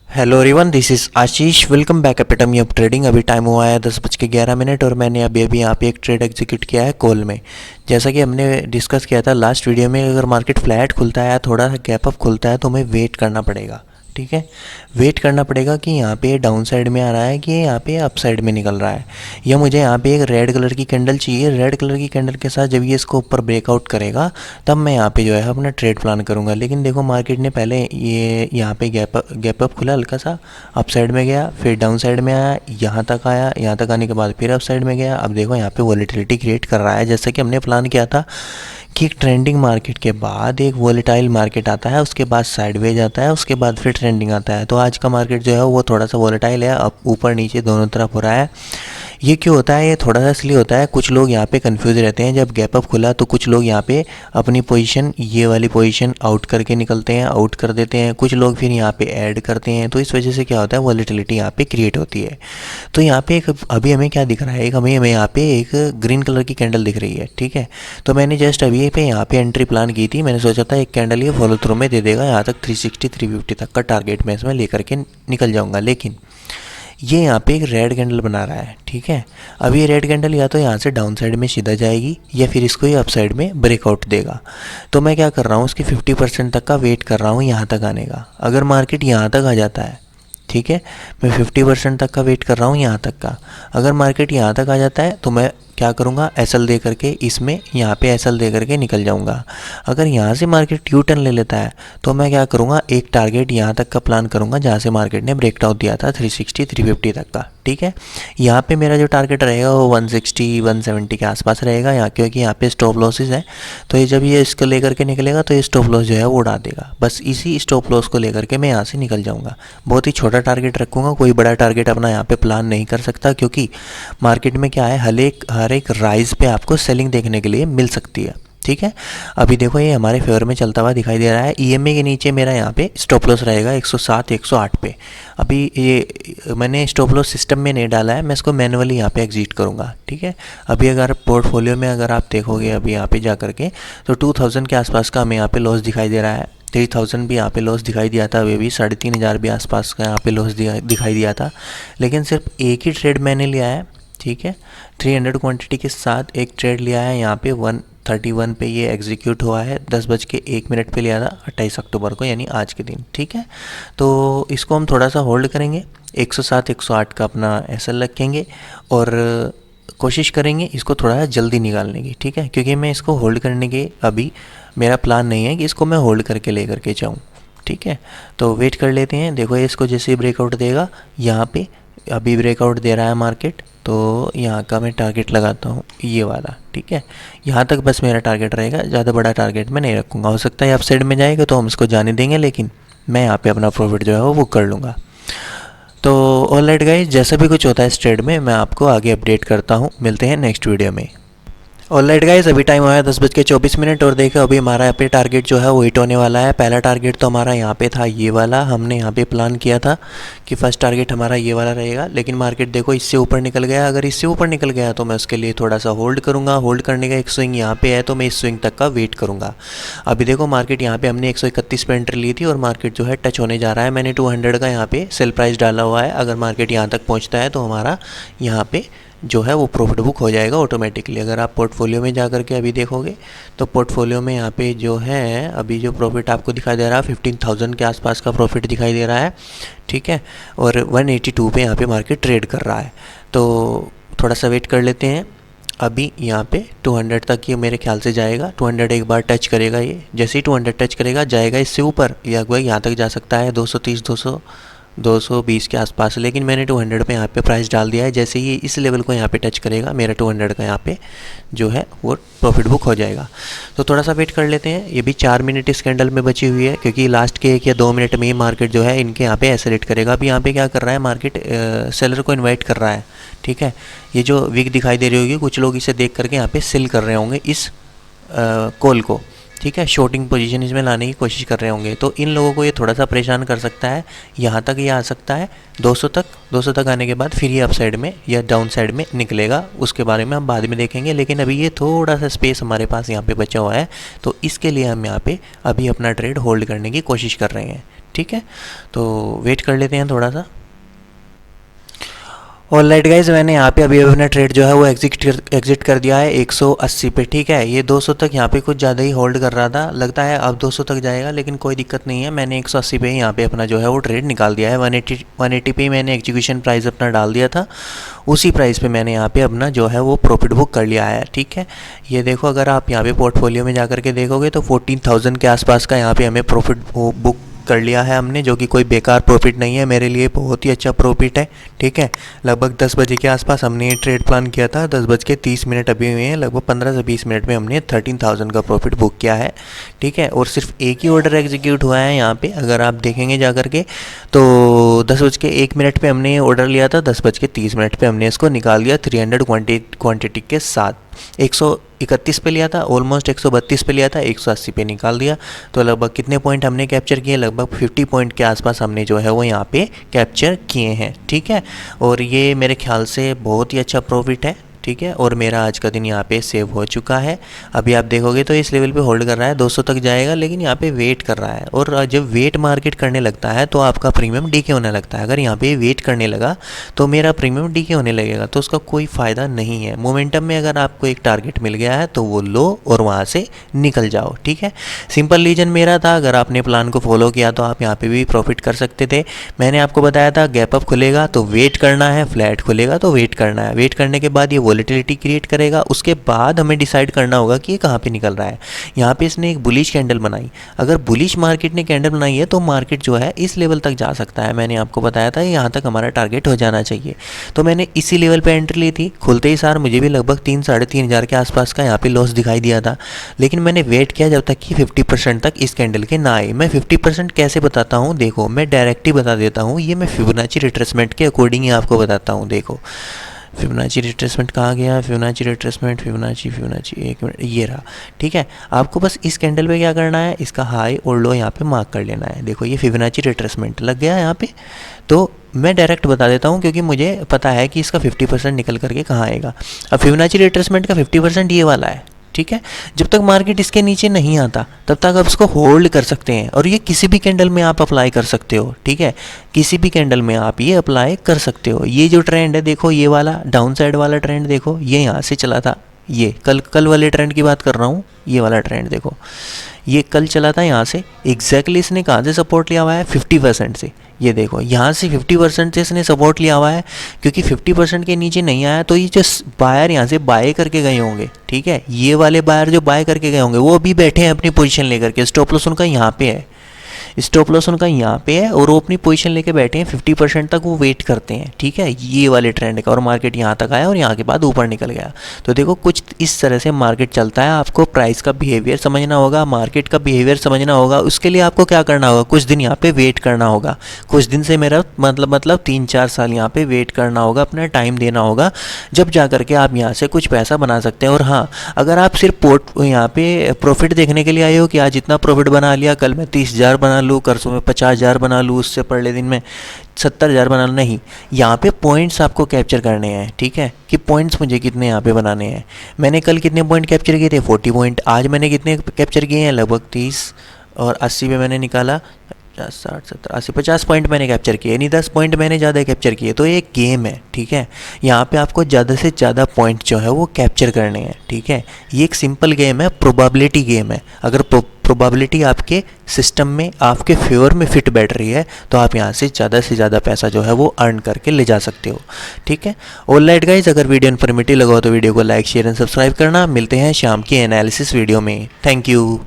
Hello everyone, this is Ashish. Welcome back epitome of trading. अभी time हुआ है 10:11 और मैंने अभी अभी यहाँ पे एक ट्रेड एग्जीक्यूट किया है कॉल में। जैसा कि हमने डिस्कस किया था लास्ट वीडियो में, अगर मार्केट फ्लैट खुलता है, थोड़ा सा गैप अप खुलता है तो हमें वेट करना पड़ेगा। ठीक है, वेट करना पड़ेगा कि यहाँ पे डाउन साइड में आ रहा है कि यहाँ पे अप साइड में निकल रहा है, या मुझे यहाँ पे एक रेड कलर की कैंडल चाहिए। रेड कलर की कैंडल के साथ जब ये इसको ऊपर ब्रेकआउट करेगा तब मैं यहाँ पे जो है अपना ट्रेड प्लान करूँगा। लेकिन देखो, मार्केट ने पहले ये यहाँ पे गैप अप खुला, हल्का सा अप साइड में गया, फिर डाउन साइड में आया, यहाँ तक आया, यहाँ तक आने के बाद फिर अप साइड में गया। अब देखो यहाँ पे वॉलेटिलिटी क्रिएट कर रहा है, जैसे कि हमने प्लान किया था कि एक ट्रेंडिंग मार्केट के बाद एक वॉलेटाइल मार्केट आता है, उसके बाद साइडवेज आता है, उसके बाद फिर ट्रेंडिंग आता है। तो आज का मार्केट जो है वो थोड़ा सा वॉलेटाइल है, अब ऊपर नीचे दोनों तरफ हो रहा है। ये क्यों होता है? ये थोड़ा सा इसलिए होता है, कुछ लोग यहाँ पे कंफ्यूज रहते हैं। जब गैप अप खुला तो कुछ लोग यहाँ पे अपनी पोजीशन, ये वाली पोजीशन आउट करके निकलते हैं, आउट कर देते हैं। कुछ लोग फिर यहाँ पे ऐड करते हैं, तो इस वजह से क्या होता है, वॉलेटिलिटी यहाँ पे क्रिएट होती है। तो यहाँ पे एक अभी हमें क्या दिख रहा है, एक हमें यहाँ पे एक ग्रीन कलर की कैंडल दिख रही है। ठीक है, तो मैंने जस्ट अभी पे यहाँ पे एंट्री प्लान की थी। मैंने सोचा था एक कैंडल ये फॉलो थ्रू में दे देगा, यहाँ तक 360 350 तक का टारगेट मैं इसमें लेकर के निकल जाऊँगा। लेकिन ये यहाँ पे एक रेड कैंडल बना रहा है। ठीक है, अब ये रेड कैंडल या तो यहाँ से डाउन साइड में सीधा जाएगी या फिर इसको ये अप साइड में ब्रेकआउट देगा। तो मैं क्या कर रहा हूँ, उसकी 50% तक का वेट कर रहा हूँ यहाँ तक आने का। अगर मार्केट यहाँ तक आ जाता है, ठीक है, मैं 50% तक का वेट कर रहा हूँ यहाँ तक का। अगर मार्केट यहाँ तक आ जाता है तो मैं क्या करूँगा, एसएल दे करके इसमें यहाँ पे एसएल दे करके निकल जाऊँगा। अगर यहाँ से मार्केट यू टर्न ले लेता है तो मैं क्या करूँगा, एक टारगेट यहाँ तक का प्लान करूँगा जहाँ से मार्केट ने ब्रेकआउट दिया था 360 350 तक का। ठीक है, यहाँ पे मेरा जो टारगेट रहेगा वो 160 170 के आसपास रहेगा यहाँ, क्योंकि यहाँ पे स्टॉप लॉसेस है। तो ये जब ये इसको लेकर के निकलेगा तो ये स्टॉप लॉस जो है वो उड़ा देगा। बस इसी स्टॉप लॉस को लेकर के मैं यहाँ से निकल जाऊँगा। बहुत ही छोटा टारगेट रखूँगा, कोई बड़ा टारगेट अपना यहाँ पे प्लान नहीं कर सकता, क्योंकि मार्केट में क्या है, हर एक राइज पे आपको सेलिंग देखने के लिए मिल सकती है। ठीक है, अभी देखो ये हमारे फेवर में चलता हुआ दिखाई दे रहा है। ईएमए के नीचे मेरा यहाँ पे स्टॉप लॉस रहेगा 107 108 पे। अभी ये मैंने स्टॉप लॉस सिस्टम में नहीं डाला है, मैं इसको मैनुअली यहाँ पे एग्जिट करूँगा। ठीक है, अभी अगर पोर्टफोलियो में अगर आप देखोगे अभी यहाँ पे जा करके तो 2000 के आसपास का हमें यहाँ पे लॉस दिखाई दे रहा है। 3000 भी यहाँ पे लॉस दिखाई दिया था, वे भी 3500 भी आसपास का यहाँ पे लॉस दिखाई दिया था। लेकिन सिर्फ एक ही ट्रेड मैंने लिया है। ठीक है, 300 क्वांटिटी के साथ एक ट्रेड लिया है, यहाँ पे 131 पे ये एग्जीक्यूट हुआ है। 10:01 पे लिया था 28 अक्टूबर को, यानी आज के दिन। ठीक है, तो इसको हम थोड़ा सा होल्ड करेंगे, 107 108 का अपना एसएल रखेंगे और कोशिश करेंगे इसको थोड़ा सा जल्दी निकालने की। ठीक है, क्योंकि मैं इसको होल्ड करने के अभी मेरा प्लान नहीं है कि इसको मैं होल्ड करके ले करके जाऊँ। ठीक है, तो वेट कर लेते हैं। देखो ये इसको जैसे ही ब्रेकआउट देगा, यहाँ पे अभी ब्रेकआउट दे रहा है मार्केट, तो यहाँ का मैं टारगेट लगाता हूँ ये वाला। ठीक है, यहाँ तक बस मेरा टारगेट रहेगा, ज़्यादा बड़ा टारगेट मैं नहीं रखूँगा। हो सकता है अप साइड में जाएगा तो हम इसको जाने देंगे, लेकिन मैं यहाँ पे अपना प्रॉफिट जो है वो बुक कर लूँगा। तो ऑलराइट गाइस, जैसा भी कुछ होता है इस ट्रेड में मैं आपको आगे अपडेट करता हूँ। मिलते हैं नेक्स्ट वीडियो में। ऑलराइट गाइस, अभी टाइम हुआ है 10:24 और देखो अभी हमारा यहाँ पे टारगेट जो है वो हिट होने वाला है। पहला टारगेट तो हमारा यहाँ पे था ये वाला, हमने यहाँ पे प्लान किया था कि फर्स्ट टारगेट हमारा ये वाला रहेगा। लेकिन मार्केट देखो इससे ऊपर निकल गया। अगर इससे ऊपर निकल गया तो मैं उसके लिए थोड़ा सा होल्ड करूँगा। होल्ड करने का एक स्विंग यहाँ पे है तो मैं इस स्विंग तक का वेट करूँगा। अभी देखो मार्केट यहाँ पे हमने 131 पे एंट्री ली थी और मार्केट जो है टच होने जा रहा है। मैंने 200 का यहाँ पे सेल प्राइस डाला हुआ है। अगर मार्केट यहाँ तक पहुँचता है तो हमारा यहाँ पे जो है वो प्रॉफिट बुक हो जाएगा ऑटोमेटिकली। अगर आप पोर्टफोलियो में जा करके अभी देखोगे तो पोर्टफोलियो में यहाँ पे जो है अभी जो प्रॉफिट आपको दिखाई दे रहा है 15,000 के आसपास का प्रॉफिट दिखाई दे रहा है। ठीक है, और 182 पे यहाँ पे मार्केट ट्रेड कर रहा है। तो थोड़ा सा वेट कर लेते हैं। अभी यहाँ पे 200 तक ये मेरे ख्याल से जाएगा। 200 एक बार टच करेगा, ये जैसे ही 200 टच करेगा जाएगा इससे ऊपर, या यहाँ तक जा सकता है 230 220 के आसपास। लेकिन मैंने 200 पे यहाँ पे प्राइस डाल दिया है। जैसे ही इस लेवल को यहाँ पे टच करेगा मेरा 200 का यहाँ पे जो है वो प्रॉफिट बुक हो जाएगा। तो थोड़ा सा वेट कर लेते हैं। ये भी 4 मिनट इस कैंडल में बची हुई है, क्योंकि लास्ट के 1 या 2 मिनट में ही मार्केट जो है इनके यहाँ पे एक्सेलेरेट करेगा। अभी यहाँ पे क्या कर रहा है मार्केट, सेलर को इन्वाइट कर रहा है। ठीक है, ये जो वीक दिखाई दे रही होगी, कुछ लोग इसे देख करके यहाँ पे सेल कर रहे होंगे इस कॉल को। ठीक है, शॉर्टिंग पोजीशन इसमें लाने की कोशिश कर रहे होंगे। तो इन लोगों को ये थोड़ा सा परेशान कर सकता है। यहाँ तक ये आ सकता है 200 तक आने के बाद फिर ये अप साइड में या डाउन साइड में निकलेगा, उसके बारे में हम बाद में देखेंगे। लेकिन अभी ये थोड़ा सा स्पेस हमारे पास यहाँ पे बचा हुआ है, तो इसके लिए हम यहाँ पे अभी अपना ट्रेड होल्ड करने की कोशिश कर रहे हैं। ठीक है, तो वेट कर लेते हैं थोड़ा सा। ऑलराइट गाइज, मैंने यहाँ पे अभी अपना ट्रेड जो है वो एग्जिट कर दिया है 180 पे। ठीक है, ये 200 तक यहाँ पे कुछ ज़्यादा ही होल्ड कर रहा था, लगता है अब 200 तक जाएगा, लेकिन कोई दिक्कत नहीं है। मैंने 180 पे यहाँ पे अपना जो है वो ट्रेड निकाल दिया है। 180 पे मैंने एग्जीक्यूशन प्राइस अपना डाल दिया था, उसी प्राइस पे मैंने यहाँ पे अपना जो है वो प्रॉफिट बुक कर लिया है। ठीक है, ये देखो, अगर आप यहाँ पे पोर्टफोलियो में जा करके देखोगे तो 14,000 के आसपास का यहाँ पे हमें प्रॉफिट बुक कर लिया है हमने, जो कि कोई बेकार प्रॉफिट नहीं है, मेरे लिए बहुत ही अच्छा प्रॉफिट है। ठीक है, लगभग 10 बजे के आसपास हमने ये ट्रेड प्लान किया था, 10:30 अभी हुए हैं, लगभग 15 से 20 मिनट में हमने 13,000 का प्रॉफिट बुक किया है। ठीक है, और सिर्फ एक ही ऑर्डर एग्जीक्यूट हुआ है यहाँ पे, अगर आप देखेंगे जा करके तो 10:01 पे हमने ये ऑर्डर लिया था, 10:30 पे हमने इसको निकाल दिया 300 क्वान्टिटी के साथ। 131 पे लिया था, ऑलमोस्ट 132 पे लिया था, 180 पे निकाल दिया। तो लगभग कितने पॉइंट हमने कैप्चर किए, लगभग 50 पॉइंट के आसपास हमने जो है वो यहाँ पे कैप्चर किए हैं। ठीक है, और ये मेरे ख्याल से बहुत ही अच्छा प्रॉफिट है। ठीक है, और मेरा आज का दिन यहाँ पे सेव हो चुका है। अभी आप देखोगे तो इस लेवल पे होल्ड कर रहा है, 200 तक जाएगा, लेकिन यहाँ पे वेट कर रहा है। और जब वेट मार्केट करने लगता है तो आपका प्रीमियम डीके होने लगता है। अगर यहाँ पे वेट करने लगा तो मेरा प्रीमियम डीके होने लगेगा, तो उसका कोई फ़ायदा नहीं है। मोमेंटम में अगर आपको एक टारगेट मिल गया है तो वो लो और वहाँ से निकल जाओ। ठीक है, सिंपल रीजन मेरा था, अगर आपने प्लान को फॉलो किया तो आप यहाँ पे भी प्रॉफिट कर सकते थे। मैंने आपको बताया था गैप अप खुलेगा तो वेट करना है, फ्लैट खुलेगा तो वेट करना है। वेट करने के बाद ये वॉलेटिलिटी क्रिएट करेगा, उसके बाद हमें डिसाइड करना होगा कि ये कहाँ पे निकल रहा है। यहाँ पे इसने एक बुलिश कैंडल बनाई, अगर बुलिश मार्केट ने कैंडल बनाई है तो मार्केट जो है इस लेवल तक जा सकता है। मैंने आपको बताया था यहाँ तक हमारा टारगेट हो जाना चाहिए, तो मैंने इसी लेवल पे एंट्री ली थी। खुलते ही सार मुझे भी लगभग 3-3.5 हज़ार के आसपास का यहाँ पे लॉस दिखाई दिया था, लेकिन मैंने वेट किया जब तक कि 50% तक इस कैंडल के ना आए। मैं 50% कैसे बताता हूँ, देखो मैं डायरेक्ट ही बता देता हूँ, ये मैं फिबोनाची रिट्रेसमेंट के अकॉर्डिंग ही आपको बताता हूँ। देखो फिबोनाची रिट्रेसमेंट कहाँ गया, फिबोनाची रिट्रेसमेंट, फिबोनाची 1 मिनट, ये रहा। ठीक है, आपको बस इस कैंडल पे क्या करना है, इसका हाई और लो यहाँ पे मार्क कर लेना है। देखो ये फिबोनाची रिट्रेसमेंट लग गया यहाँ पे, तो मैं डायरेक्ट बता देता हूँ क्योंकि मुझे पता है कि इसका 50% निकल करके कहाँ आएगा। अब फिबोनाची रिट्रेसमेंट का 50% ये वाला है। ठीक है, जब तक मार्केट इसके नीचे नहीं आता तब तक आप इसको होल्ड कर सकते हैं, और ये किसी भी कैंडल में आप अप्लाई कर सकते हो। ठीक है, किसी भी कैंडल में आप ये अप्लाई कर सकते हो। ये जो ट्रेंड है देखो, ये वाला डाउन साइड वाला ट्रेंड देखो, ये यहाँ से चला था, ये कल वाले ट्रेंड की बात कर रहा हूँ। ये वाला ट्रेंड देखो, ये कल चला था यहाँ से, एग्जैक्टली इसने कहाँ से सपोर्ट लिया हुआ है, 50% से। ये देखो यहाँ से 50% से इसने सपोर्ट लिया हुआ है, क्योंकि 50% के नीचे नहीं आया तो ये जो बायर यहाँ से बाय करके गए होंगे। ठीक है, ये वाले बायर जो बाय करके गए होंगे वो अभी बैठे हैं अपनी पोजीशन लेकर के। स्टॉप लॉस उनका यहाँ पे है, स्टॉप लॉस उनका यहाँ पे है, और वो अपनी पोजीशन लेके बैठे हैं। 50% तक वो वेट करते हैं। ठीक है, ये वाले ट्रेंड का, और मार्केट यहाँ तक आया और यहाँ के बाद ऊपर निकल गया। तो देखो कुछ इस तरह से मार्केट चलता है। आपको प्राइस का बिहेवियर समझना होगा, मार्केट का बिहेवियर समझना होगा। उसके लिए आपको क्या करना होगा, कुछ दिन यहाँ पे वेट करना होगा। कुछ दिन से मेरा मतलब 3-4 साल यहाँ पे वेट करना होगा, अपना टाइम देना होगा, जब जा करके आप यहाँ से कुछ पैसा बना सकते हैं। और हाँ, अगर आप सिर्फ यहाँ पे प्रॉफिट देखने के लिए आए हो कि आज इतना प्रॉफिट बना लिया, कल मैं 30,000 बना लूँ, परसों में 50,000 बना लूँ, उससे पहले दिन में 70,000 बना लूँ, नहीं, यहाँ पे पॉइंट्स आपको कैप्चर करने हैं। ठीक है, कि पॉइंट्स मुझे कितने यहाँ पे बनाने हैं। मैंने कल कितने पॉइंट कैप्चर किए थे, 40 पॉइंट। आज मैंने कितने कैप्चर किए हैं, लगभग 30 और 80 पे मैंने निकाला, 50, 60, 70, 80, 50 पॉइंट मैंने कैप्चर किए, यानी 10 पॉइंट मैंने ज़्यादा कैप्चर किए। तो ये एक गेम है। ठीक है, यहाँ पे आपको ज़्यादा से ज़्यादा पॉइंट जो है वो कैप्चर करने हैं। ठीक है, ये एक सिंपल गेम है, प्रोबेबिलिटी गेम है। अगर प्रोबेबिलिटी आपके सिस्टम में आपके फेवर में फिट बैठ रही है तो आप यहाँ से ज़्यादा पैसा जो है वो अर्न करके ले जा सकते हो। ठीक है, ऑलराइट गाइज, अगर वीडियो इन्फॉर्मेटिव लगा हो तो वीडियो को लाइक, शेयर एंड सब्सक्राइब करना। मिलते हैं शाम की एनालिसिस वीडियो में। Thank you.